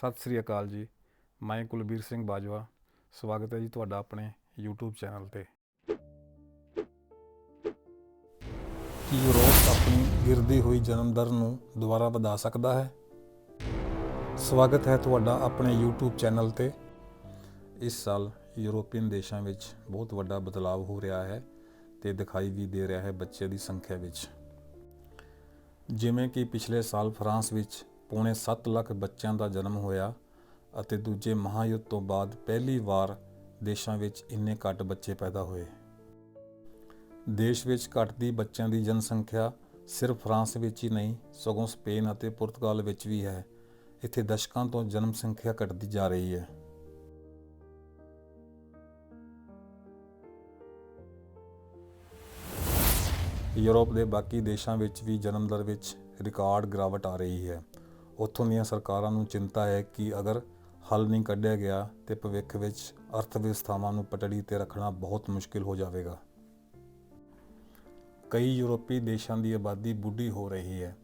ਸਤਿ ਸ੍ਰੀ ਅਕਾਲ ਜੀ। ਮੈਂ ਕੁਲਬੀਰ ਸਿੰਘ ਬਾਜਵਾ। ਸਵਾਗਤ ਹੈ ਜੀ ਤੁਹਾਡਾ ਆਪਣੇ YouTube ਚੈਨਲ ਤੇ। ਕੀ ਯੂਰਪ ਆਪਣੀ ਗਿਰਦੀ ਹੋਈ ਜਨਮ ਦਰ ਨੂੰ ਦੁਬਾਰਾ ਵਧਾ ਸਕਦਾ ਹੈ? ਸਵਾਗਤ ਹੈ ਤੁਹਾਡਾ ਆਪਣੇ YouTube ਚੈਨਲ ਤੇ। ਇਸ ਸਾਲ ਯੂਰੋਪੀਅਨ ਦੇਸ਼ਾਂ ਵਿੱਚ ਬਹੁਤ ਵੱਡਾ ਬਦਲਾਅ ਹੋ ਰਿਹਾ ਹੈ ਤੇ ਦਿਖਾਈ ਵੀ ਦੇ ਰਿਹਾ ਹੈ ਬੱਚਿਆਂ ਦੀ ਸੰਖਿਆ ਵਿੱਚ। ਜਿਵੇਂ ਕਿ ਪਿਛਲੇ ਸਾਲ ਫਰਾਂਸ ਵਿੱਚ ਪੌਣੇ 7 ਲੱਖ ਬੱਚਿਆਂ ਦਾ ਜਨਮ ਹੋਇਆ ਅਤੇ ਦੂਜੇ ਮਹਾਂਯੁੱਧ ਤੋਂ ਬਾਅਦ ਪਹਿਲੀ ਵਾਰ ਦੇਸ਼ਾਂ ਵਿੱਚ ਇੰਨੇ ਘੱਟ ਬੱਚੇ ਪੈਦਾ ਹੋਏ। ਦੇਸ਼ ਵਿੱਚ ਘਟਦੀ ਬੱਚਿਆਂ ਦੀ ਜਨਸੰਖਿਆ ਸਿਰਫ ਫਰਾਂਸ ਵਿੱਚ ਹੀ ਨਹੀਂ ਸਗੋਂ ਸਪੇਨ ਅਤੇ ਪੁਰਤਗਾਲ ਵਿੱਚ ਵੀ ਹੈ। ਇੱਥੇ ਦਸ਼ਕਾਂ ਤੋਂ ਜਨਮ ਸੰਖਿਆ ਘਟਦੀ ਜਾ ਰਹੀ ਹੈ। ਯੂਰਪ ਦੇ ਬਾਕੀ ਦੇਸ਼ਾਂ ਵਿੱਚ ਵੀ ਜਨਮ ਦਰ ਵਿੱਚ ਰਿਕਾਰਡ ਗਿਰਾਵਟ ਆ ਰਹੀ ਹੈ। ਉੱਥੋਂ ਦੀਆਂ ਸਰਕਾਰਾਂ ਨੂੰ ਚਿੰਤਾ ਹੈ ਕਿ ਅਗਰ ਹੱਲ ਨਹੀਂ ਕੱਢਿਆ ਗਿਆ ਤੇ ਭਵਿੱਖ ਵਿੱਚ ਅਰਥ ਵਿਵਸਥਾਵਾਂ ਨੂੰ ਪਟੜੀ ਤੇ ਰੱਖਣਾ ਬਹੁਤ ਮੁਸ਼ਕਿਲ ਹੋ ਜਾਵੇਗਾ। ਕਈ ਯੂਰਪੀ ਦੇਸ਼ਾਂ ਦੀ ਆਬਾਦੀ ਬੁੱਢੀ ਹੋ ਰਹੀ ਹੈ।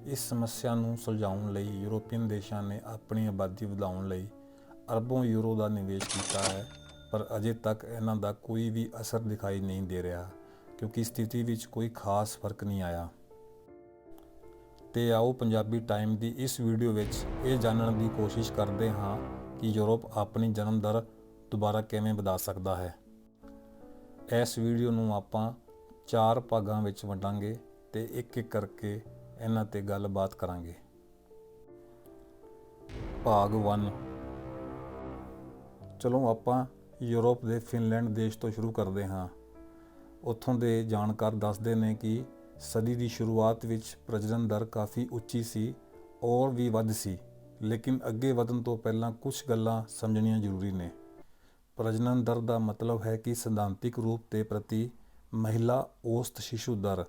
ਇਸ ਸਮੱਸਿਆ ਨੂੰ ਸੁਲਝਾਉਣ ਲਈ ਯੂਰੋਪੀਅਨ ਦੇਸ਼ਾਂ ਨੇ ਆਪਣੀ ਆਬਾਦੀ ਵਧਾਉਣ ਲਈ ਅਰਬੋਂ ਯੂਰੋ ਦਾ ਨਿਵੇਸ਼ ਕੀਤਾ ਹੈ, ਪਰ ਅਜੇ ਤੱਕ ਇਹਨਾਂ ਦਾ ਕੋਈ ਵੀ ਅਸਰ ਦਿਖਾਈ ਨਹੀਂ ਦੇ ਰਿਹਾ ਕਿਉਂਕਿ ਸਥਿਤੀ ਵਿੱਚ ਕੋਈ ਖਾਸ ਫਰਕ ਨਹੀਂ ਆਇਆ। ਤੇ ਆਓ ਪੰਜਾਬੀ ਟਾਈਮ ਦੀ ਇਸ ਵੀਡੀਓ ਵਿੱਚ ਇਹ ਜਾਣਨ ਦੀ ਕੋਸ਼ਿਸ਼ ਕਰਦੇ ਹਾਂ ਕਿ ਯੂਰਪ ਆਪਣੀ ਜਨਮ ਦਰ ਦੁਬਾਰਾ ਕਿਵੇਂ ਵਧਾ ਸਕਦਾ ਹੈ। ਇਸ ਵੀਡੀਓ ਨੂੰ ਆਪਾਂ 4 ਭਾਗਾਂ ਵਿੱਚ ਵੰਡਾਂਗੇ ਤੇ ਇੱਕ-ਇੱਕ ਕਰਕੇ ਇਹਨਾਂ ਤੇ ਗੱਲਬਾਤ ਕਰਾਂਗੇ। ਭਾਗ 1। ਚਲੋ ਆਪਾਂ ਯੂਰਪ ਦੇ ਫਿਨਲੈਂਡ ਦੇਸ਼ ਤੋਂ ਸ਼ੁਰੂ ਕਰਦੇ ਹਾਂ। ਉੱਥੋਂ ਦੇ ਜਾਣਕਾਰ ਦੱਸਦੇ ਨੇ ਕਿ ਸਦੀ ਦੀ ਸ਼ੁਰੂਆਤ ਵਿੱਚ ਪ੍ਰਜਨਨ ਦਰ ਕਾਫੀ ਉੱਚੀ ਸੀ ਔਰ ਵੀ ਵੱਧ ਸੀ, ਲੇਕਿਨ ਅੱਗੇ ਵਧਣ ਤੋਂ ਪਹਿਲਾਂ ਕੁਝ ਗੱਲਾਂ ਸਮਝਣੀਆਂ ਜ਼ਰੂਰੀ ਨੇ। ਪ੍ਰਜਨਨ ਦਰ ਦਾ ਮਤਲਬ ਹੈ ਕਿ ਸਿਧਾਂਤਿਕ ਰੂਪ ਤੇ ਪ੍ਰਤੀ ਮਹਿਲਾ ਔਸਤ ਸ਼ਿਸ਼ੂ ਦਰ,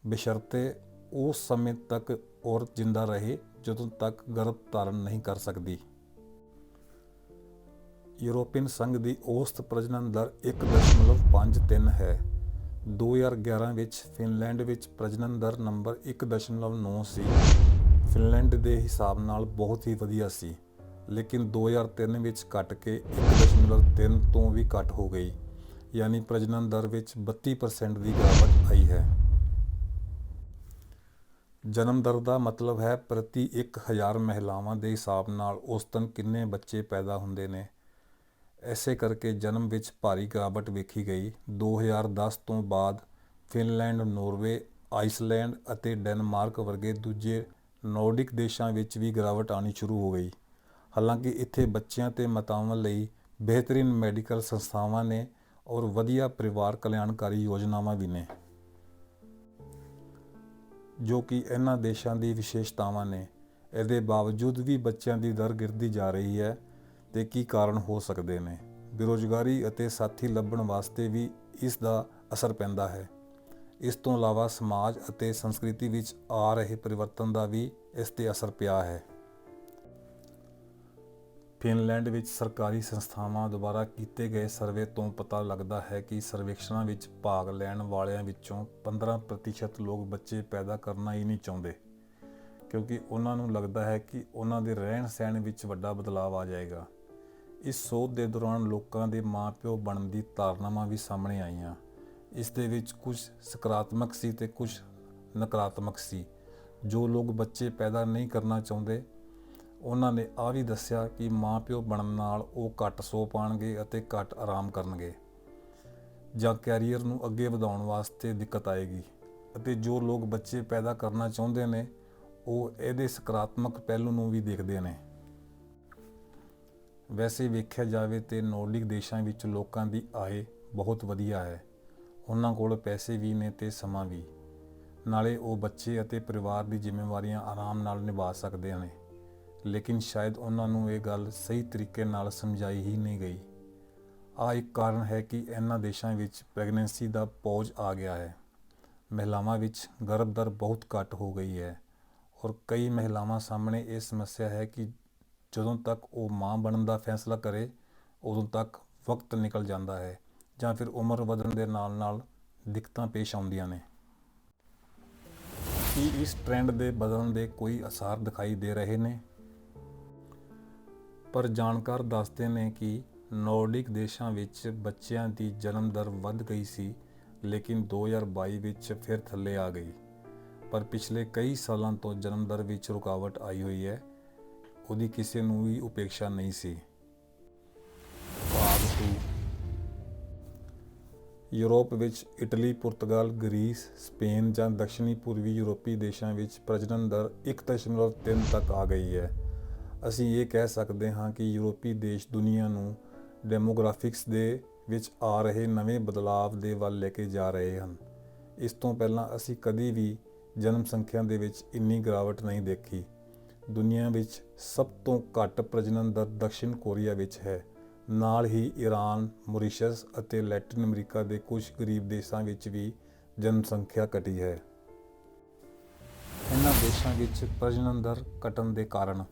ਬਸ਼ਰਤੇ ਉਸ ਸਮੇਂ ਤੱਕ ਔਰਤ ਜਿੰਦਾ ਰਹੇ ਜਦੋਂ ਤੱਕ ਗਰਭ ਧਾਰਨ ਨਹੀਂ ਕਰ ਸਕਦੀ। ਯੂਰੋਪੀਅਨ ਸੰਘ ਦੀ ਔਸਤ ਪ੍ਰਜਨਨ ਦਰ 1.53 ਹੈ। 2011 ਵਿੱਚ ਫਿਨਲੈਂਡ ਵਿੱਚ ਪ੍ਰਜਨਨ ਦਰ ਨੰਬਰ 1.9 ਸੀ। ਫਿਨਲੈਂਡ ਦੇ ਹਿਸਾਬ ਨਾਲ ਬਹੁਤ ਹੀ ਵਧੀਆ ਸੀ, ਲੇਕਿਨ 2003 ਵਿੱਚ ਘਟ ਕੇ 1.3 ਤੋਂ ਵੀ ਘੱਟ ਹੋ ਗਈ, ਯਾਨੀ ਪ੍ਰਜਨਨ ਦਰ ਵਿੱਚ 32% ਦੀ ਗਿਰਾਵਟ ਆਈ ਹੈ। ਜਨਮ ਦਰ ਦਾ ਮਤਲਬ ਹੈ ਪ੍ਰਤੀ 1000 ਮਹਿਲਾਵਾਂ ਦੇ ਹਿਸਾਬ ਨਾਲ ਔਸਤਨ ਕਿੰਨੇ ਬੱਚੇ ਪੈਦਾ ਹੁੰਦੇ ਨੇ। ਐਸੇ ਕਰਕੇ ਜਨਮ ਵਿੱਚ ਭਾਰੀ ਗਿਰਾਵਟ ਵੇਖੀ ਗਈ। 2010 ਤੋਂ ਬਾਅਦ ਫਿਨਲੈਂਡ, ਨੌਰਵੇ, ਆਈਸਲੈਂਡ ਅਤੇ ਡੈਨਮਾਰਕ ਵਰਗੇ ਦੂਜੇ ਨੌਰਡਿਕ ਦੇਸ਼ਾਂ ਵਿੱਚ ਵੀ ਗਿਰਾਵਟ ਆਉਣੀ ਸ਼ੁਰੂ ਹੋ ਗਈ। ਹਾਲਾਂਕਿ ਇੱਥੇ ਬੱਚਿਆਂ ਤੇ ਮਾਤਾਵਾਂ ਲਈ ਬਿਹਤਰੀਨ ਮੈਡੀਕਲ ਸੰਸਥਾਵਾਂ ਨੇ ਔਰ ਵਧੀਆ ਪਰਿਵਾਰ ਕਲਿਆਣਕਾਰੀ ਯੋਜਨਾਵਾਂ ਵੀ ਨੇ, ਜੋ ਕਿ ਇਹਨਾਂ ਦੇਸ਼ਾਂ ਦੀ ਵਿਸ਼ੇਸ਼ਤਾਵਾਂ ਨੇ। ਇਹਦੇ ਬਾਵਜੂਦ ਵੀ ਬੱਚਿਆਂ ਦੀ ਦਰ ਗਿਰਦੀ ਜਾ ਰਹੀ ਹੈ ਤੇ ਕੀ ਕਾਰਨ ਹੋ ਸਕਦੇ ਨੇ? ਬੇਰੁਜ਼ਗਾਰੀ ਅਤੇ ਸਾਥੀ ਲੱਭਣ ਵਾਸਤੇ ਵੀ ਇਸ ਦਾ ਅਸਰ ਪੈਂਦਾ ਹੈ। ਇਸ ਤੋਂ ਇਲਾਵਾ ਸਮਾਜ ਅਤੇ ਸੰਸਕ੍ਰਿਤੀ ਵਿੱਚ ਆ ਰਹੇ ਪਰਿਵਰਤਨ ਦਾ ਵੀ ਇਸ 'ਤੇ ਅਸਰ ਪਿਆ ਹੈ। ਫਿਨਲੈਂਡ ਵਿੱਚ ਸਰਕਾਰੀ ਸੰਸਥਾਵਾਂ ਦੁਆਰਾ ਕੀਤੇ ਗਏ ਸਰਵੇ ਤੋਂ ਪਤਾ ਲੱਗਦਾ ਹੈ ਕਿ ਸਰਵੇਖਣਾਂ ਵਿੱਚ ਭਾਗ ਲੈਣ ਵਾਲਿਆਂ ਵਿੱਚੋਂ 15% ਲੋਕ ਬੱਚੇ ਪੈਦਾ ਕਰਨਾ ਹੀ ਨਹੀਂ ਚਾਹੁੰਦੇ, ਕਿਉਂਕਿ ਉਹਨਾਂ ਨੂੰ ਲੱਗਦਾ ਹੈ ਕਿ ਉਹਨਾਂ ਦੇ ਰਹਿਣ ਸਹਿਣ ਵਿੱਚ ਵੱਡਾ ਬਦਲਾਅ ਆ ਜਾਏਗਾ। ਇਸ ਸੋਧ ਦੇ ਦੌਰਾਨ ਲੋਕਾਂ ਦੇ ਮਾਂ-ਪਿਓ ਬਣਨ ਦੀ ਧਾਰਨਾਵਾਂ ਵੀ ਸਾਹਮਣੇ ਆਈਆਂ। ਇਸ ਦੇ ਵਿੱਚ ਕੁਝ ਸਕਾਰਾਤਮਕ ਸੀ ਤੇ ਕੁਝ ਨਕਾਰਾਤਮਕ ਸੀ। ਜੋ ਲੋਕ ਬੱਚੇ ਪੈਦਾ ਨਹੀਂ ਕਰਨਾ ਚਾਹੁੰਦੇ, ਉਹਨਾਂ ਨੇ ਆਹ ਵੀ ਦੱਸਿਆ ਕਿ ਮਾਂ-ਪਿਓ ਬਣਨ ਨਾਲ ਉਹ ਘੱਟ ਸੌ ਪਾਉਣਗੇ ਅਤੇ ਘੱਟ ਆਰਾਮ ਕਰਨਗੇ ਜਾਂ ਕੈਰੀਅਰ ਨੂੰ ਅੱਗੇ ਵਧਾਉਣ ਵਾਸਤੇ ਦਿੱਕਤ ਆਏਗੀ। ਅਤੇ ਜੋ ਲੋਕ ਬੱਚੇ ਪੈਦਾ ਕਰਨਾ ਚਾਹੁੰਦੇ ਨੇ, ਉਹ ਇਹਦੇ ਸਕਾਰਾਤਮਕ ਪਹਿਲੂ ਨੂੰ ਵੀ ਦੇਖਦੇ ਨੇ। ਵੈਸੇ ਵੇਖਿਆ ਜਾਵੇ ਤੇ ਨੌਰਡਿਕ ਦੇਸ਼ਾਂ ਵਿੱਚ ਲੋਕਾਂ ਦੀ ਆਏ ਬਹੁਤ ਵਧੀਆ ਹੈ। ਉਹਨਾਂ ਕੋਲ ਪੈਸੇ ਵੀ ਨੇ ਤੇ ਸਮਾਂ ਵੀ, ਨਾਲੇ ਉਹ ਬੱਚੇ ਅਤੇ ਪਰਿਵਾਰ ਦੀ ਜ਼ਿੰਮੇਵਾਰੀਆਂ ਆਰਾਮ ਨਾਲ ਨਿਭਾ ਸਕਦੇ ਨੇ। ਲੇਕਿਨ ਸ਼ਾਇਦ ਉਹਨਾਂ ਨੂੰ ਇਹ ਗੱਲ ਸਹੀ ਤਰੀਕੇ ਨਾਲ ਸਮਝਾਈ ਹੀ ਨਹੀਂ ਗਈ। ਆਹ ਇੱਕ ਕਾਰਨ ਹੈ ਕਿ ਇਹਨਾਂ ਦੇਸ਼ਾਂ ਵਿੱਚ ਪ੍ਰੈਗਨੈਂਸੀ ਦਾ ਪੌਜ ਆ ਗਿਆ ਹੈ। ਮਹਿਲਾਵਾਂ ਵਿੱਚ ਗਰਭ ਦਰ ਬਹੁਤ ਘੱਟ ਹੋ ਗਈ ਹੈ ਔਰ ਕਈ ਮਹਿਲਾਵਾਂ ਸਾਹਮਣੇ ਇਹ ਸਮੱਸਿਆ ਹੈ ਕਿ ਜਦੋਂ ਤੱਕ ਉਹ ਮਾਂ ਬਣਨ ਦਾ ਫੈਸਲਾ ਕਰੇ ਉਦੋਂ ਤੱਕ ਵਕਤ ਨਿਕਲ ਜਾਂਦਾ ਹੈ ਜਾਂ ਫਿਰ ਉਮਰ ਵਧਣ ਦੇ ਨਾਲ ਨਾਲ ਦਿੱਕਤਾਂ ਪੇਸ਼ ਆਉਂਦੀਆਂ ਨੇ। ਕੀ ਇਸ ਟ੍ਰੈਂਡ ਦੇ ਬਦਲਣ ਦੇ ਕੋਈ ਆਸਾਰ ਦਿਖਾਈ ਦੇ ਰਹੇ ਨੇ? ਪਰ ਜਾਣਕਾਰ ਦੱਸਦੇ ਨੇ ਕਿ ਨੌਰਡਿਕ ਦੇਸ਼ਾਂ ਵਿੱਚ ਬੱਚਿਆਂ ਦੀ ਜਨਮ ਦਰ ਵੱਧ ਗਈ ਸੀ, ਲੇਕਿਨ 2022 ਵਿੱਚ ਫਿਰ ਥੱਲੇ ਆ ਗਈ। ਪਰ ਪਿਛਲੇ ਕਈ ਸਾਲਾਂ ਤੋਂ ਜਨਮ ਦਰ ਵਿੱਚ ਰੁਕਾਵਟ ਆਈ ਹੋਈ ਹੈ, ਉਹਦੀ ਕਿਸੇ ਨੂੰ ਵੀ ਉਪੇਖਿਆ ਨਹੀਂ ਸੀ। ਭਾਗ 2। ਯੂਰਪ ਵਿੱਚ ਇਟਲੀ, ਪੁਰਤਗਾਲ, ਗਰੀਸ, ਸਪੇਨ ਜਾਂ ਦੱਖਣੀ ਪੂਰਬੀ ਯੂਰਪੀ ਦੇਸ਼ਾਂ ਵਿੱਚ ਪ੍ਰਜਨਨ ਦਰ 1.3 ਤੱਕ ਆ ਗਈ ਹੈ। ਅਸੀਂ ਇਹ ਕਹਿ ਸਕਦੇ ਹਾਂ ਕਿ ਯੂਰਪੀ ਦੇਸ਼ ਦੁਨੀਆ ਨੂੰ ਡੈਮੋਗ੍ਰਾਫਿਕਸ ਦੇ ਵਿੱਚ ਆ ਰਹੇ ਨਵੇਂ ਬਦਲਾਵ ਦੇ ਵੱਲ ਲੈ ਕੇ ਜਾ ਰਹੇ ਹਨ। ਇਸ ਤੋਂ ਪਹਿਲਾਂ ਅਸੀਂ ਕਦੀ ਵੀ ਜਨਮ ਸੰਖਿਆ ਦੇ ਵਿੱਚ ਇੰਨੀ ਗਿਰਾਵਟ ਨਹੀਂ ਦੇਖੀ। ਦੁਨੀਆ ਵਿੱਚ ਸਭ ਤੋਂ ਘੱਟ ਪ੍ਰਜਨਨ ਦਰ ਦਕਸ਼ਿਣ ਕੋਰੀਆ ਵਿੱਚ ਹੈ। ਨਾਲ ਹੀ ਈਰਾਨ, ਮੌਰੀਸ਼ਸ ਅਤੇ ਲੈਟਿਨ ਅਮਰੀਕਾ ਦੇ ਕੁਝ ਗਰੀਬ ਦੇਸ਼ਾਂ ਵਿੱਚ ਵੀ ਜਨਮ ਸੰਖਿਆ ਘਟੀ ਹੈ। ਇਹਨਾਂ ਦੇਸ਼ਾਂ ਵਿੱਚ ਪ੍ਰਜਨਨ ਦਰ ਘਟਣ ਦੇ ਕਾਰਨ,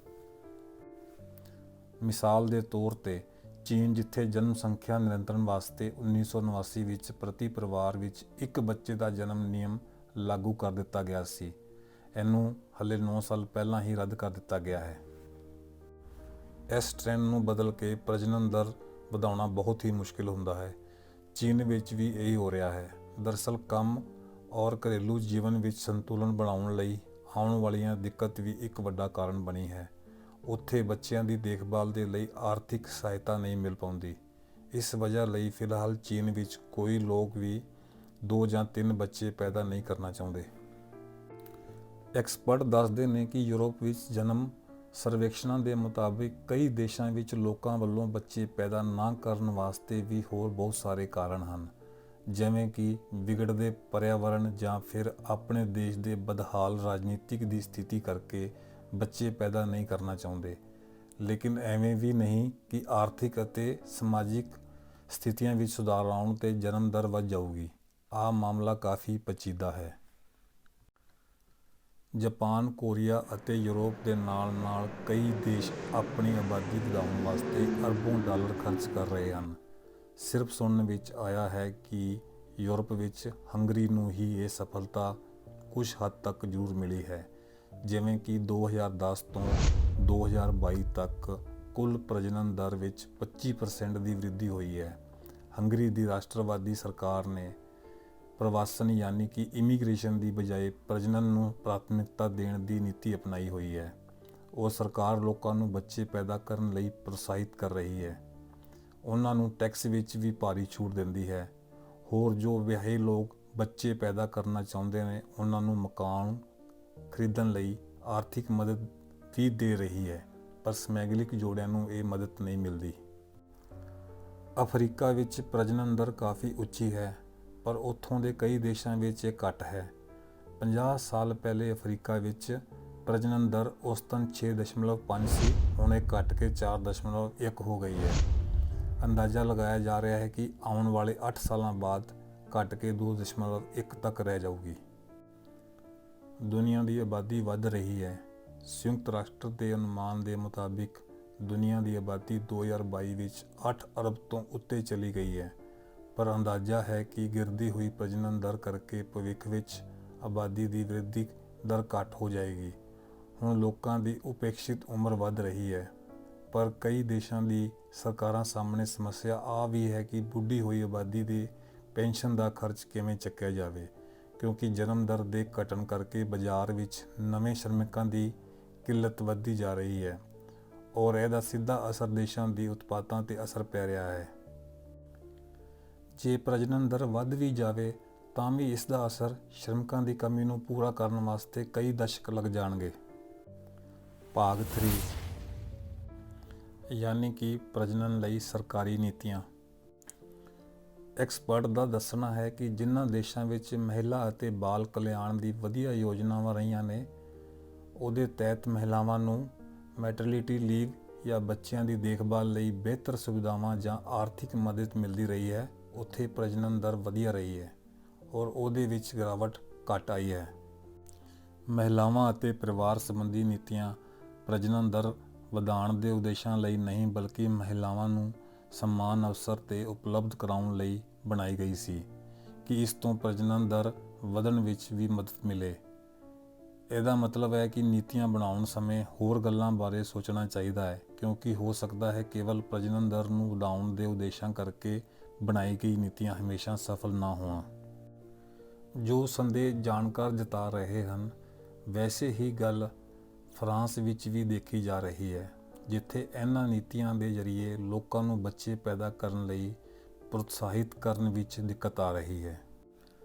ਮਿਸਾਲ ਦੇ ਤੌਰ ਤੇ ਚੀਨ, ਜਿੱਥੇ ਜਨਮ ਸੰਖਿਆ ਨਿਯੰਤਰਣ ਵਾਸਤੇ 1989 ਵਿੱਚ ਪ੍ਰਤੀ ਪਰਿਵਾਰ ਵਿੱਚ ਇੱਕ ਬੱਚੇ ਦਾ ਜਨਮ ਨਿਯਮ ਲਾਗੂ ਕਰ ਦਿੱਤਾ ਗਿਆ ਸੀ, ਇਹਨੂੰ ਹਲੇ 9 ਸਾਲ ਪਹਿਲਾਂ ਹੀ ਰੱਦ ਕਰ ਦਿੱਤਾ ਗਿਆ ਹੈ। ਇਸ ਟ੍ਰੈਂਡ ਨੂੰ ਬਦਲ ਕੇ ਪ੍ਰਜਨਨ ਦਰ ਵਧਾਉਣਾ ਬਹੁਤ ਹੀ ਮੁਸ਼ਕਿਲ ਹੁੰਦਾ ਹੈ। ਚੀਨ ਵਿੱਚ ਵੀ ਇਹੀ ਹੋ ਰਿਹਾ ਹੈ। ਦਰਅਸਲ ਕੰਮ ਔਰ ਘਰੇਲੂ ਜੀਵਨ ਵਿੱਚ ਸੰਤੁਲਨ ਬਣਾਉਣ ਲਈ ਆਉਣ ਵਾਲੀਆਂ ਦਿੱਕਤ ਵੀ ਇੱਕ ਵੱਡਾ ਕਾਰਨ ਬਣੀ ਹੈ। ਉੱਥੇ ਬੱਚਿਆਂ ਦੀ ਦੇਖਭਾਲ ਦੇ ਲਈ ਆਰਥਿਕ ਸਹਾਇਤਾ ਨਹੀਂ ਮਿਲ ਪਾਉਂਦੀ। ਇਸ ਵਜ੍ਹਾ ਲਈ ਫਿਲਹਾਲ ਚੀਨ ਵਿੱਚ ਕੋਈ ਲੋਕ ਵੀ 2 ਜਾਂ 3 ਬੱਚੇ ਪੈਦਾ ਨਹੀਂ ਕਰਨਾ ਚਾਹੁੰਦੇ। ਐਕਸਪਰਟ ਦੱਸਦੇ ਨੇ ਕਿ ਯੂਰਪ ਵਿੱਚ ਜਨਮ ਸਰਵੇਖਣਾਂ ਦੇ ਮੁਤਾਬਿਕ ਕਈ ਦੇਸ਼ਾਂ ਵਿੱਚ ਲੋਕਾਂ ਵੱਲੋਂ ਬੱਚੇ ਪੈਦਾ ਨਾ ਕਰਨ ਵਾਸਤੇ ਵੀ ਹੋਰ ਬਹੁਤ ਸਾਰੇ ਕਾਰਨ ਹਨ, ਜਿਵੇਂ ਕਿ ਵਿਗੜਦੇ ਪਰਿਆਵਰਣ ਜਾਂ ਫਿਰ ਆਪਣੇ ਦੇਸ਼ ਦੇ ਬਦਹਾਲ ਰਾਜਨੀਤਿਕ ਦੀ ਸਥਿਤੀ ਕਰਕੇ ਬੱਚੇ ਪੈਦਾ ਨਹੀਂ ਕਰਨਾ ਚਾਹੁੰਦੇ। ਲੇਕਿਨ ਐਵੇਂ ਵੀ ਨਹੀਂ ਕਿ ਆਰਥਿਕ ਅਤੇ ਸਮਾਜਿਕ ਸਥਿਤੀਆਂ ਵਿੱਚ ਸੁਧਾਰ ਆਉਣ 'ਤੇ ਜਨਮ ਦਰ ਵੱਧ ਜਾਊਗੀ। ਆਹ ਮਾਮਲਾ ਕਾਫੀ ਪੇਚੀਦਾ ਹੈ। ਜਾਪਾਨ, ਕੋਰੀਆ ਅਤੇ ਯੂਰਪ ਦੇ ਨਾਲ ਕਈ ਦੇਸ਼ ਆਪਣੀ ਆਬਾਦੀ ਵਧਾਉਣ ਵਾਸਤੇ ਅਰਬੋਂ ਡਾਲਰ ਖਰਚ ਕਰ ਰਹੇ ਹਨ। ਸਿਰਫ ਸੁਣਨ ਵਿੱਚ ਆਇਆ ਹੈ ਕਿ ਯੂਰਪ ਵਿੱਚ ਹੰਗਰੀ ਨੂੰ ਹੀ ਇਹ ਸਫਲਤਾ ਕੁਝ ਹੱਦ ਤੱਕ ਜ਼ਰੂਰ ਮਿਲੀ ਹੈ, ਜਿਵੇਂ ਕਿ 2010 ਤੋਂ 2022 ਤੱਕ ਕੁੱਲ ਪ੍ਰਜਨਨ ਦਰ ਵਿੱਚ 25% ਦੀ ਵ੍ਰਿੱਧੀ ਹੋਈ ਹੈ। ਹੰਗਰੀ ਦੀ ਰਾਸ਼ਟਰਵਾਦੀ ਸਰਕਾਰ ਨੇ ਪ੍ਰਵਾਸਨ ਯਾਨੀ ਕਿ ਇਮੀਗ੍ਰੇਸ਼ਨ ਦੀ ਬਜਾਏ ਪ੍ਰਜਨਨ ਨੂੰ ਪ੍ਰਾਥਮਿਕਤਾ ਦੇਣ ਦੀ ਨੀਤੀ ਅਪਣਾਈ ਹੋਈ ਹੈ। ਉਹ ਸਰਕਾਰ ਲੋਕਾਂ ਨੂੰ ਬੱਚੇ ਪੈਦਾ ਕਰਨ ਲਈ ਪ੍ਰੋਤਸਾਹਿਤ ਕਰ ਰਹੀ ਹੈ। ਉਹਨਾਂ ਨੂੰ ਟੈਕਸ ਵਿੱਚ ਵੀ ਭਾਰੀ ਛੂਟ ਦਿੰਦੀ ਹੈ। ਹੋਰ ਜੋ ਵਿਆਹੇ ਲੋਕ ਬੱਚੇ ਪੈਦਾ ਕਰਨਾ ਚਾਹੁੰਦੇ ਨੇ, ਉਹਨਾਂ ਨੂੰ ਮਕਾਨ ਖਰੀਦਣ ਲਈ ਆਰਥਿਕ ਮਦਦ ਵੀ ਦੇ ਰਹੀ ਹੈ, ਪਰ ਸਮੈਗਲਿਕ ਜੋੜਿਆਂ ਨੂੰ ਇਹ ਮਦਦ ਨਹੀਂ ਮਿਲਦੀ। ਅਫਰੀਕਾ ਵਿੱਚ ਪ੍ਰਜਨਨ ਦਰ ਕਾਫੀ ਉੱਚੀ ਹੈ, ਪਰ ਉੱਥੋਂ ਦੇ ਕਈ ਦੇਸ਼ਾਂ ਵਿੱਚ ਇਹ ਘੱਟ ਹੈ। 50 ਸਾਲ ਪਹਿਲੇ ਅਫਰੀਕਾ ਵਿੱਚ ਪ੍ਰਜਨਨ ਦਰ ਔਸਤਨ 6.5 ਸੀ, ਹੁਣ ਇਹ ਘਟ ਕੇ 4.1 ਹੋ ਗਈ ਹੈ। ਅੰਦਾਜ਼ਾ ਲਗਾਇਆ ਜਾ ਰਿਹਾ ਹੈ ਕਿ ਆਉਣ ਵਾਲੇ 8 ਸਾਲਾਂ ਬਾਅਦ ਘਟ ਕੇ 2.1 ਤੱਕ ਰਹਿ ਜਾਊਗੀ। ਦੁਨੀਆ ਦੀ ਆਬਾਦੀ ਵੱਧ ਰਹੀ ਹੈ। ਸੰਯੁਕਤ ਰਾਸ਼ਟਰ ਦੇ ਅਨੁਮਾਨ ਦੇ ਮੁਤਾਬਿਕ ਦੁਨੀਆ ਦੀ ਆਬਾਦੀ 2022 ਵਿੱਚ 8 ਅਰਬ ਤੋਂ ਉੱਤੇ ਚਲੀ ਗਈ ਹੈ, ਪਰ ਅੰਦਾਜ਼ਾ ਹੈ ਕਿ ਗਿਰਦੀ ਹੋਈ ਪ੍ਰਜਨਨ ਦਰ ਕਰਕੇ ਭਵਿੱਖ ਵਿੱਚ ਆਬਾਦੀ ਦੀ ਵ੍ਰਿੱਧੀ ਦਰ ਘੱਟ ਹੋ ਜਾਏਗੀ। ਹੁਣ ਲੋਕਾਂ ਦੀ ਉਪੇਖਿਤ ਉਮਰ ਵੱਧ ਰਹੀ ਹੈ, ਪਰ ਕਈ ਦੇਸ਼ਾਂ ਦੀ ਸਰਕਾਰਾਂ ਸਾਹਮਣੇ ਸਮੱਸਿਆ ਆ ਵੀ ਹੈ ਕਿ ਬੁੱਢੀ ਹੋਈ ਆਬਾਦੀ ਦੇ ਪੈਨਸ਼ਨ ਦਾ ਖਰਚ ਕਿਵੇਂ ਚੱਕਿਆ ਜਾਵੇ, ਕਿਉਂਕਿ ਜਨਮ ਦਰ ਦੇ ਘਟਣ ਕਰਕੇ ਬਾਜ਼ਾਰ ਵਿੱਚ ਨਵੇਂ ਸ਼ਰਮਿਕਾਂ ਦੀ ਕਿੱਲਤ ਵੱਧਦੀ ਜਾ ਰਹੀ ਹੈ ਔਰ ਇਹਦਾ ਸਿੱਧਾ ਅਸਰ ਦੇਸ਼ਾਂ ਦੀ ਉਤਪਾਦਾਂ 'ਤੇ ਅਸਰ ਪੈ ਰਿਹਾ ਹੈ। ਜੇ ਪ੍ਰਜਨਨ ਦਰ ਵੱਧ ਵੀ ਜਾਵੇ ਤਾਂ ਵੀ ਇਸ ਦਾ ਅਸਰ ਸ਼ਰਮਿਕਾਂ ਦੀ ਕਮੀ ਨੂੰ ਪੂਰਾ ਕਰਨ ਵਾਸਤੇ ਕਈ ਦਸ਼ਕ ਲੱਗ ਜਾਣਗੇ। ਭਾਗ 3 ਯਾਨੀ ਕਿ ਪ੍ਰਜਨਨ ਲਈ ਸਰਕਾਰੀ ਨੀਤੀਆਂ। ਐਕਸਪਰਟ ਦਾ ਦੱਸਣਾ ਹੈ ਕਿ ਜਿਨ੍ਹਾਂ ਦੇਸ਼ਾਂ ਵਿੱਚ ਮਹਿਲਾ ਅਤੇ ਬਾਲ ਕਲਿਆਣ ਦੀ ਵਧੀਆ ਯੋਜਨਾਵਾਂ ਰਹੀਆਂ ਨੇ, ਉਹਦੇ ਤਹਿਤ ਮਹਿਲਾਵਾਂ ਨੂੰ ਮੈਟਰਨਿਟੀ ਲੀਵ ਜਾਂ ਬੱਚਿਆਂ ਦੀ ਦੇਖਭਾਲ ਲਈ ਬਿਹਤਰ ਸੁਵਿਧਾਵਾਂ ਜਾਂ ਆਰਥਿਕ ਮਦਦ ਮਿਲਦੀ ਰਹੀ ਹੈ, ਉੱਥੇ ਪ੍ਰਜਨਨ ਦਰ ਵਧੀਆ ਰਹੀ ਹੈ ਔਰ ਉਹਦੇ ਵਿੱਚ ਗਿਰਾਵਟ ਘੱਟ ਆਈ ਹੈ। ਮਹਿਲਾਵਾਂ ਅਤੇ ਪਰਿਵਾਰ ਸੰਬੰਧੀ ਨੀਤੀਆਂ ਪ੍ਰਜਨਨ ਦਰ ਵਧਾਉਣ ਦੇ ਉਦੇਸ਼ਾਂ ਲਈ ਨਹੀਂ, ਬਲਕਿ ਮਹਿਲਾਵਾਂ ਨੂੰ ਸਮਾਨ ਅਵਸਰ ਤੇ ਉਪਲਬਧ ਕਰਾਉਣ ਲਈ ਬਣਾਈ ਗਈ ਸੀ ਕਿ ਇਸ ਤੋਂ ਪ੍ਰਜਨਨ ਦਰ ਵਧਣ ਵਿੱਚ ਵੀ ਮਦਦ ਮਿਲੇ। ਇਹਦਾ ਮਤਲਬ ਹੈ ਕਿ ਨੀਤੀਆਂ ਬਣਾਉਣ ਸਮੇਂ ਹੋਰ ਗੱਲਾਂ ਬਾਰੇ ਸੋਚਣਾ ਚਾਹੀਦਾ ਹੈ, ਕਿਉਂਕਿ ਹੋ ਸਕਦਾ ਹੈ ਕੇਵਲ ਪ੍ਰਜਨਨ ਦਰ ਨੂੰ ਵਧਾਉਣ ਦੇ ਉਦੇਸ਼ਾਂ ਕਰਕੇ ਬਣਾਈ ਗਈ ਨੀਤੀਆਂ ਹਮੇਸ਼ਾ ਸਫਲ ਨਾ ਹੋਣ। ਜੋ ਸੰਦੇਹ ਜਾਣਕਾਰ ਜਤਾ ਰਹੇ ਹਨ, ਵੈਸੇ ਹੀ ਗੱਲ ਫਰਾਂਸ ਵਿੱਚ ਵੀ ਦੇਖੀ ਜਾ ਰਹੀ ਹੈ, ਜਿੱਥੇ ਇਹਨਾਂ ਨੀਤੀਆਂ ਦੇ ਜ਼ਰੀਏ ਲੋਕਾਂ ਨੂੰ ਬੱਚੇ ਪੈਦਾ ਕਰਨ ਲਈ ਪ੍ਰੋਤਸਾਹਿਤ ਕਰਨ ਵਿੱਚ ਦਿੱਕਤ ਆ ਰਹੀ ਹੈ,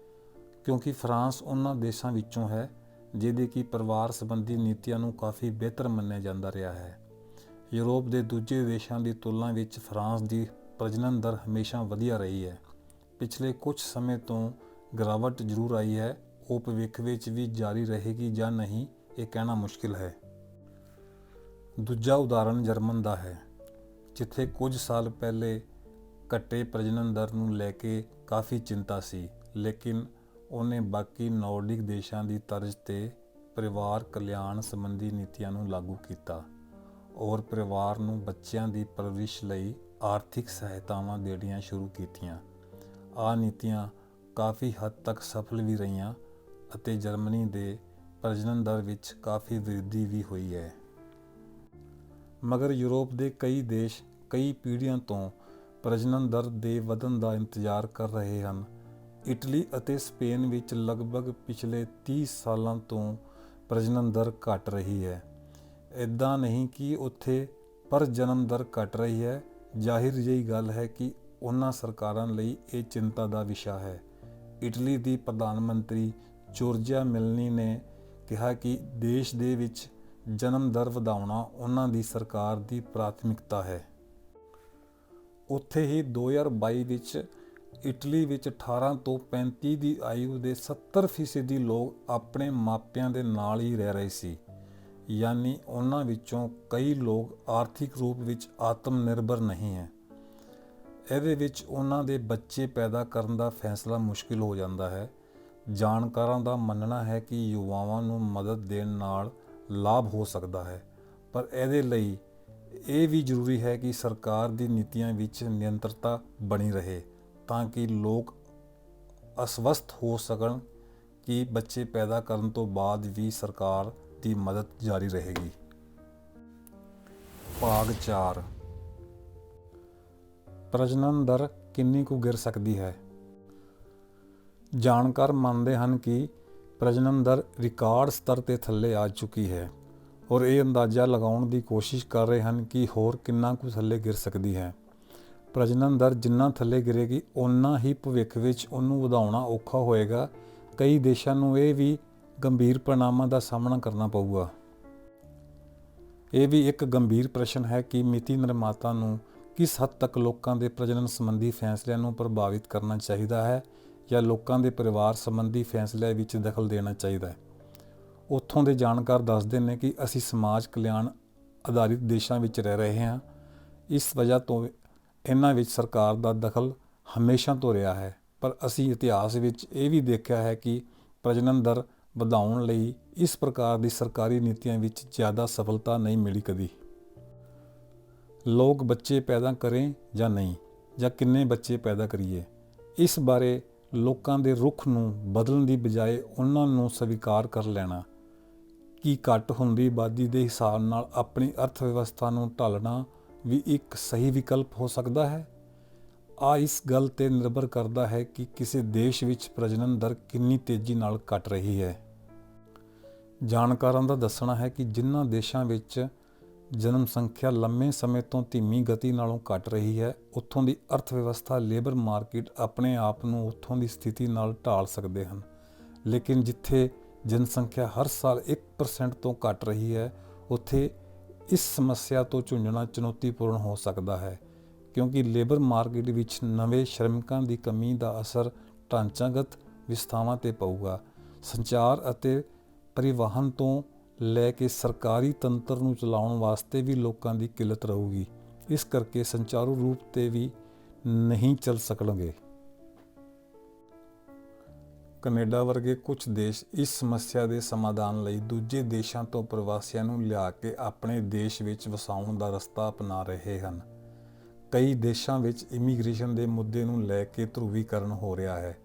ਕਿਉਂਕਿ ਫਰਾਂਸ ਉਹਨਾਂ ਦੇਸ਼ਾਂ ਵਿੱਚੋਂ ਹੈ ਜਿਹਦੇ ਕਿ ਪਰਿਵਾਰ ਸੰਬੰਧੀ ਨੀਤੀਆਂ ਨੂੰ ਕਾਫੀ ਬਿਹਤਰ ਮੰਨਿਆ ਜਾਂਦਾ ਰਿਹਾ ਹੈ। ਯੂਰਪ ਦੇ ਦੂਜੇ ਦੇਸ਼ਾਂ ਦੀ ਤੁਲਨਾ ਵਿੱਚ ਫਰਾਂਸ ਦੀ ਪ੍ਰਜਨਨ ਦਰ ਹਮੇਸ਼ਾ ਵਧੀਆ ਰਹੀ ਹੈ। ਪਿਛਲੇ ਕੁਝ ਸਮੇਂ ਤੋਂ ਗਿਰਾਵਟ ਜ਼ਰੂਰ ਆਈ ਹੈ, ਉਹ ਭਵਿੱਖ ਵਿੱਚ ਵੀ ਜਾਰੀ ਰਹੇਗੀ ਜਾਂ ਨਹੀਂ ਇਹ ਕਹਿਣਾ ਮੁਸ਼ਕਿਲ ਹੈ। ਦੂਜਾ ਉਦਾਹਰਣ ਜਰਮਨ ਦਾ ਹੈ, ਜਿੱਥੇ ਕੁਝ ਸਾਲ ਪਹਿਲੇ ਘਟੇ ਪ੍ਰਜਨਨ ਦਰ ਨੂੰ ਲੈ ਕੇ ਕਾਫੀ ਚਿੰਤਾ ਸੀ, ਲੇਕਿਨ ਉਹਨੇ ਬਾਕੀ ਨੌਰਡਿਕ ਦੇਸ਼ਾਂ ਦੀ ਤਰਜ਼ ਤੇ ਪਰਿਵਾਰ ਕਲਿਆਣ ਸੰਬੰਧੀ ਨੀਤੀਆਂ ਨੂੰ ਲਾਗੂ ਕੀਤਾ ਔਰ ਪਰਿਵਾਰ ਨੂੰ ਬੱਚਿਆਂ ਦੀ ਪਰਵਰਿਸ਼ ਲਈ ਆਰਥਿਕ ਸਹਾਇਤਾਵਾਂ ਦੇਣੀਆਂ ਸ਼ੁਰੂ ਕੀਤੀਆਂ। ਆਹ ਨੀਤੀਆਂ ਕਾਫੀ ਹੱਦ ਤੱਕ ਸਫਲ ਵੀ ਰਹੀਆਂ ਅਤੇ ਜਰਮਨੀ ਦੇ ਪ੍ਰਜਨਨ ਦਰ ਵਿੱਚ ਕਾਫੀ ਵ੍ਰਿੱਧੀ ਵੀ ਹੋਈ ਹੈ। ਮਗਰ ਯੂਰਪ ਦੇ ਕਈ ਦੇਸ਼ ਕਈ ਪੀੜ੍ਹੀਆਂ ਤੋਂ ਪ੍ਰਜਨਨ ਦਰ ਦੇ ਵਧਣ ਦਾ ਇੰਤਜ਼ਾਰ ਕਰ ਰਹੇ ਹਨ। ਇਟਲੀ ਅਤੇ ਸਪੇਨ ਵਿੱਚ ਲਗਭਗ ਪਿਛਲੇ 30 ਸਾਲਾਂ ਤੋਂ ਪ੍ਰਜਨਨ ਦਰ ਘਟ ਰਹੀ ਹੈ। ਇੱਦਾਂ ਨਹੀਂ ਕਿ ਉੱਥੇ ਪਰ ਜਨਮ ਦਰ ਘਟ ਰਹੀ ਹੈ। ਜ਼ਾਹਿਰ ਜਿਹੀ ਗੱਲ ਹੈ ਕਿ ਉਹਨਾਂ ਸਰਕਾਰਾਂ ਲਈ ਇਹ ਚਿੰਤਾ ਦਾ ਵਿਸ਼ਾ ਹੈ। ਇਟਲੀ ਦੀ ਪ੍ਰਧਾਨ ਮੰਤਰੀ ਜੋਰਜੀਆ ਮੇਲੋਨੀ ਨੇ ਕਿਹਾ ਕਿ ਦੇਸ਼ ਦੇ ਵਿੱਚ ਜਨਮ ਦਰ ਵਧਾਉਣਾ ਉਹਨਾਂ ਦੀ ਸਰਕਾਰ ਦੀ ਪ੍ਰਾਥਮਿਕਤਾ ਹੈ। ਉੱਥੇ ਹੀ 2022 ਵਿੱਚ ਇਟਲੀ ਵਿੱਚ 18 ਤੋਂ 35 ਦੀ ਆਯੂ ਦੇ 70% ਲੋਕ ਆਪਣੇ ਮਾਪਿਆਂ ਦੇ ਨਾਲ ਹੀ ਰਹਿ ਰਹੇ ਸੀ, ਯਾਨੀ ਉਹਨਾਂ ਵਿੱਚੋਂ ਕਈ ਲੋਕ ਆਰਥਿਕ ਰੂਪ ਵਿੱਚ ਆਤਮ ਨਿਰਭਰ ਨਹੀਂ ਹੈ। ਇਹਦੇ ਵਿੱਚ ਉਹਨਾਂ ਦੇ ਬੱਚੇ ਪੈਦਾ ਕਰਨ ਦਾ ਫੈਸਲਾ ਮੁਸ਼ਕਿਲ ਹੋ ਜਾਂਦਾ ਹੈ। ਜਾਣਕਾਰਾਂ ਦਾ ਮੰਨਣਾ ਹੈ ਕਿ ਯੁਵਾਵਾਂ ਨੂੰ ਮਦਦ ਦੇਣ ਨਾਲ ਲਾਭ ਹੋ ਸਕਦਾ ਹੈ, ਪਰ ਇਹਦੇ ਲਈ ਇਹ ਵੀ ਜ਼ਰੂਰੀ ਹੈ ਕਿ ਸਰਕਾਰ ਦੀ ਨੀਤੀਆਂ ਵਿੱਚ ਨਿਰੰਤਰਤਾ ਬਣੀ ਰਹੇ ਤਾਂ ਕਿ ਲੋਕ ਅਸਵਸਥ ਹੋ ਸਕਣ ਕਿ ਬੱਚੇ ਪੈਦਾ ਕਰਨ ਤੋਂ ਬਾਅਦ ਵੀ ਸਰਕਾਰ ਦੀ ਮਦਦ ਜਾਰੀ ਰਹੇਗੀ। ਭਾਗ 4, ਪ੍ਰਜਨਨ ਦਰ ਕਿੰਨੀ ਕੁ ਗਿਰ ਸਕਦੀ ਹੈ। ਜਾਣਕਾਰ ਮੰਨਦੇ ਹਨ ਕਿ ਪ੍ਰਜਨਨ ਦਰ ਰਿਕਾਰਡ ਸਤਰ ਤੇ ਥੱਲੇ ਆ ਚੁੱਕੀ ਹੈ ਔਰ ਇਹ ਅੰਦਾਜ਼ਾ ਲਗਾਉਣ ਦੀ ਕੋਸ਼ਿਸ਼ ਕਰ ਰਹੇ ਹਨ ਕਿ ਹੋਰ ਕਿੰਨਾ ਕੁ ਥੱਲੇ ਗਿਰ ਸਕਦੀ ਹੈ। ਪ੍ਰਜਨਨ ਦਰ ਜਿੰਨਾ ਥੱਲੇ ਗਿਰੇਗੀ ਓਨਾ ਹੀ ਭਵਿੱਖ ਵਿੱਚ ਉਹਨੂੰ ਵਧਾਉਣਾ ਔਖਾ ਹੋਏਗਾ। ਕਈ ਦੇਸ਼ਾਂ ਨੂੰ ਇਹ ਵੀ ਗੰਭੀਰ परिणाਮਾਂ ਦਾ ਸਾਹਮਣਾ ਕਰਨਾ ਪਊਗਾ। ਇਹ ਵੀ ਇੱਕ ਗੰਭੀਰ ਪ੍ਰਸ਼ਨ ਹੈ ਕਿ ਨੀਤੀ ਨਿਰਮਾਤਾ ਨੂੰ ਕਿਸ ਹੱਦ ਤੱਕ ਲੋਕਾਂ ਦੇ ਪ੍ਰਜਨਨ ਸੰਬੰਧੀ ਫੈਸਲਿਆਂ ਨੂੰ ਪ੍ਰਭਾਵਿਤ ਕਰਨਾ ਚਾਹੀਦਾ ਹੈ ਜਾਂ ਲੋਕਾਂ ਦੇ ਪਰਿਵਾਰ ਸੰਬੰਧੀ ਫੈਸਲਿਆਂ ਵਿੱਚ ਦਖਲ ਦੇਣਾ ਚਾਹੀਦਾ ਹੈ। ਉੱਥੋਂ ਦੇ ਜਾਣਕਾਰ ਦੱਸਦੇ ਨੇ ਕਿ ਅਸੀਂ ਸਮਾਜ ਕਲਿਆਣ ਆਧਾਰਿਤ ਦੇਸ਼ਾਂ ਵਿੱਚ ਰਹਿ ਰਹੇ ਹਾਂ। ਇਸ ਵਜ੍ਹਾ ਤੋਂ ਇਹਨਾਂ ਵਿੱਚ ਸਰਕਾਰ ਦਾ ਦਖਲ ਹਮੇਸ਼ਾ ਤੋਂ ਰਿਹਾ ਹੈ, ਪਰ ਅਸੀਂ ਇਤਿਹਾਸ ਵਿੱਚ ਇਹ ਵੀ ਦੇਖਿਆ ਹੈ ਕਿ ਪ੍ਰਜਨਨ ਦਰ ਵਧਾਉਣ ਲਈ ਇਸ ਪ੍ਰਕਾਰ ਦੀ ਸਰਕਾਰੀ ਨੀਤੀਆਂ ਵਿੱਚ ਜ਼ਿਆਦਾ ਸਫਲਤਾ ਨਹੀਂ ਮਿਲੀ ਕਦੀ। ਲੋਕ ਬੱਚੇ ਪੈਦਾ ਕरें ਜਾਂ ਨਹੀਂ, ਜਾਂ ਕਿੰਨੇ ਬੱਚੇ ਪੈਦਾ ਕਰੀਏ, ਇਸ ਬਾਰੇ ਲੋਕਾਂ ਦੇ ਰੁਖ ਨੂੰ ਬਦਲਣ ਦੀ ਬਜਾਏ ਉਹਨਾਂ ਨੂੰ ਸਵੀਕਾਰ ਕਰ ਲੈਣਾ ਕਿ ਘੱਟ ਹੁੰਦੀ ਆਬਾਦੀ ਦੇ ਹਿਸਾਬ ਨਾਲ ਆਪਣੀ ਅਰਥ ਵਿਵਸਥਾ ਨੂੰ ਢਾਲਣਾ ਵੀ ਇੱਕ ਸਹੀ ਵਿਕਲਪ ਹੋ ਸਕਦਾ ਹੈ। ਇਸ ਗੱਲ 'ਤੇ ਨਿਰਭਰ ਕਰਦਾ ਹੈ ਕਿ ਕਿਸੇ ਦੇਸ਼ ਵਿੱਚ ਪ੍ਰਜਨਨ ਦਰ ਕਿੰਨੀ ਤੇਜ਼ੀ ਨਾਲ ਘਟ ਰਹੀ ਹੈ। ਜਾਣਕਾਰਾਂ ਦਾ ਦੱਸਣਾ ਹੈ ਕਿ ਜਿਨ੍ਹਾਂ ਦੇਸ਼ਾਂ ਵਿੱਚ ਜਨਮ ਸੰਖਿਆ ਲੰਮੇ ਸਮੇਂ ਤੋਂ ਧੀਮੀ ਗਤੀ ਨਾਲੋਂ ਘਟ ਰਹੀ ਹੈ, ਉੱਥੋਂ ਦੀ ਅਰਥ ਵਿਵਸਥਾ ਲੇਬਰ ਮਾਰਕੀਟ ਆਪਣੇ ਆਪ ਨੂੰ ਉੱਥੋਂ ਦੀ ਸਥਿਤੀ ਨਾਲ ਢਾਲ ਸਕਦੇ ਹਨ। ਲੇਕਿਨ ਜਿੱਥੇ ਜਨਸੰਖਿਆ ਹਰ ਸਾਲ 1% ਤੋਂ ਘਟ ਰਹੀ ਹੈ, ਉੱਥੇ ਇਸ ਸਮੱਸਿਆ ਤੋਂ ਝੁੰਝਣਾ ਚੁਣੌਤੀਪੂਰਨ ਹੋ ਸਕਦਾ ਹੈ, ਕਿਉਂਕਿ ਲੇਬਰ ਮਾਰਕੀਟ ਵਿੱਚ ਨਵੇਂ ਸ਼ਰਮਿਕਾਂ ਦੀ ਕਮੀ ਦਾ ਅਸਰ ਢਾਂਚਾਗਤ ਵਿਵਸਥਾਵਾਂ 'ਤੇ ਪਊਗਾ। ਸੰਚਾਰ ਅਤੇ ਪਰਿਵਾਹਨ ਤੋਂ ਲੈ ਕੇ ਸਰਕਾਰੀ ਤੰਤਰ ਨੂੰ ਚਲਾਉਣ ਵਾਸਤੇ ਵੀ ਲੋਕਾਂ ਦੀ ਕਿੱਲਤ ਰਹੂਗੀ। ਇਸ ਕਰਕੇ ਸੰਚਾਰੂ ਰੂਪ 'ਤੇ ਵੀ ਨਹੀਂ ਚੱਲ ਸਕਣਗੇ। ਕੈਨੇਡਾ ਵਰਗੇ ਕੁਝ ਦੇਸ਼ ਇਸ ਸਮੱਸਿਆ ਦੇ ਸਮਾਧਾਨ ਲਈ ਦੂਜੇ ਦੇਸ਼ਾਂ ਤੋਂ ਪ੍ਰਵਾਸੀਆਂ ਨੂੰ ਲਿਆ ਕੇ ਆਪਣੇ ਦੇਸ਼ ਵਿੱਚ ਵਸਾਉਣ ਦਾ ਰਸਤਾ ਅਪਣਾ ਰਹੇ ਹਨ। ਕਈ ਦੇਸ਼ਾਂ ਵਿੱਚ ਇਮੀਗ੍ਰੇਸ਼ਨ ਦੇ ਮੁੱਦੇ ਨੂੰ ਲੈ ਕੇ ਧਰੁਵੀਕਰਨ ਹੋ ਰਿਹਾ ਹੈ,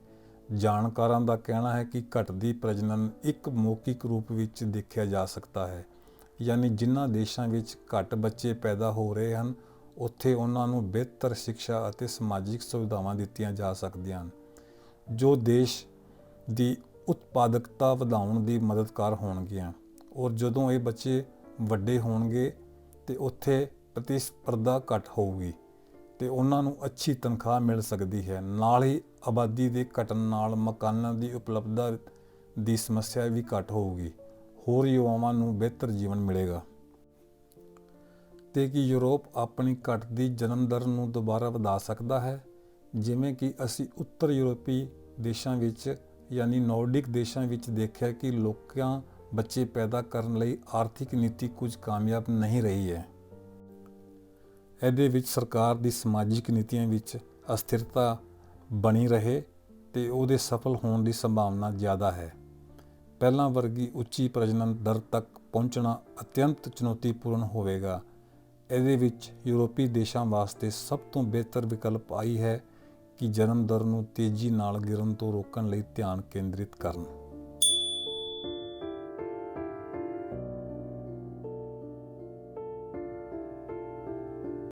ਜਾਣਕਾਰਾਂ ਦਾ ਕਹਿਣਾ ਹੈ ਕਿ ਘਟਦੀ ਪ੍ਰਜਨਨ ਇੱਕ ਮੌਖਿਕ ਰੂਪ ਵਿੱਚ ਦੇਖਿਆ ਜਾ ਸਕਦਾ ਹੈ, ਯਾਨੀ ਜਿਨ੍ਹਾਂ ਦੇਸ਼ਾਂ ਵਿੱਚ ਘੱਟ ਬੱਚੇ ਪੈਦਾ ਹੋ ਰਹੇ ਹਨ ਉੱਥੇ ਉਹਨਾਂ ਨੂੰ ਬਿਹਤਰ ਸਿੱਖਿਆ ਅਤੇ ਸਮਾਜਿਕ ਸੁਵਿਧਾਵਾਂ ਦਿੱਤੀਆਂ ਜਾ ਸਕਦੀਆਂ ਹਨ, ਜੋ ਦੇਸ਼ ਦੀ ਉਤਪਾਦਕਤਾ ਵਧਾਉਣ ਦੀ ਮਦਦਗਾਰ ਹੋਣਗੀਆਂ। ਔਰ ਜਦੋਂ ਇਹ ਬੱਚੇ ਵੱਡੇ ਹੋਣਗੇ ਤੇ ਉੱਥੇ ਪ੍ਰਤੀਸਪਰਧਾ ਘੱਟ ਹੋਊਗੀ ਤੇ ਉਹਨਾਂ ਨੂੰ ਅੱਛੀ ਤਨਖਾਹ ਮਿਲ ਸਕਦੀ ਹੈ। ਨਾਲ ਹੀ ਆਬਾਦੀ ਦੇ ਘਟਣ ਨਾਲ ਮਕਾਨਾਂ ਦੀ ਉਪਲਬਧਤਾ ਦੀ ਸਮੱਸਿਆ ਵੀ ਘੱਟ ਹੋਊਗੀ। ਹੋਰ ਯੁਵਾਵਾਂ ਨੂੰ ਬਿਹਤਰ ਜੀਵਨ ਮਿਲੇਗਾ। ਤੇ ਕਿ ਯੂਰਪ ਆਪਣੀ ਘਟਦੀ ਜਨਮ ਦਰ ਨੂੰ ਦੁਬਾਰਾ ਵਧਾ ਸਕਦਾ ਹੈ, ਜਿਵੇਂ ਕਿ ਅਸੀਂ ਉੱਤਰ ਯੂਰਪੀ ਦੇਸ਼ਾਂ ਵਿੱਚ ਯਾਨੀ ਨੌਰਡਿਕ ਦੇਸ਼ਾਂ ਵਿੱਚ ਦੇਖਿਆ ਕਿ ਲੋਕਾਂ ਬੱਚੇ ਪੈਦਾ ਕਰਨ ਲਈ ਆਰਥਿਕ ਨੀਤੀ ਕੁਝ ਕਾਮਯਾਬ ਨਹੀਂ ਰਹੀ ਹੈ। ਇਹਦੇ ਵਿੱਚ ਸਰਕਾਰ ਦੀ ਸਮਾਜਿਕ ਨੀਤੀਆਂ ਵਿੱਚ ਅਸਥਿਰਤਾ ਬਣੀ ਰਹੇ ਤੇ ਉਹਦੇ ਸਫਲ ਹੋਣ ਦੀ ਸੰਭਾਵਨਾ ਜ਼ਿਆਦਾ ਹੈ। ਪਹਿਲਾਂ ਵਰਗੀ ਉੱਚੀ ਪ੍ਰਜਨਨ ਦਰ ਤੱਕ ਪਹੁੰਚਣਾ ਅਤਿਅੰਤ ਚੁਣੌਤੀਪੂਰਨ ਹੋਵੇਗਾ। ਇਹਦੇ ਵਿੱਚ ਯੂਰਪੀ ਦੇਸ਼ਾਂ ਵਾਸਤੇ ਸਭ ਤੋਂ ਬਿਹਤਰ ਵਿਕਲਪ ਆਈ ਹੈ ਕਿ ਜਨਮ ਦਰ ਨੂੰ ਤੇਜ਼ੀ ਨਾਲ ਗਿਰਨ ਤੋਂ ਰੋਕਣ ਲਈ ਧਿਆਨ ਕੇਂਦਰਿਤ ਕਰਨ।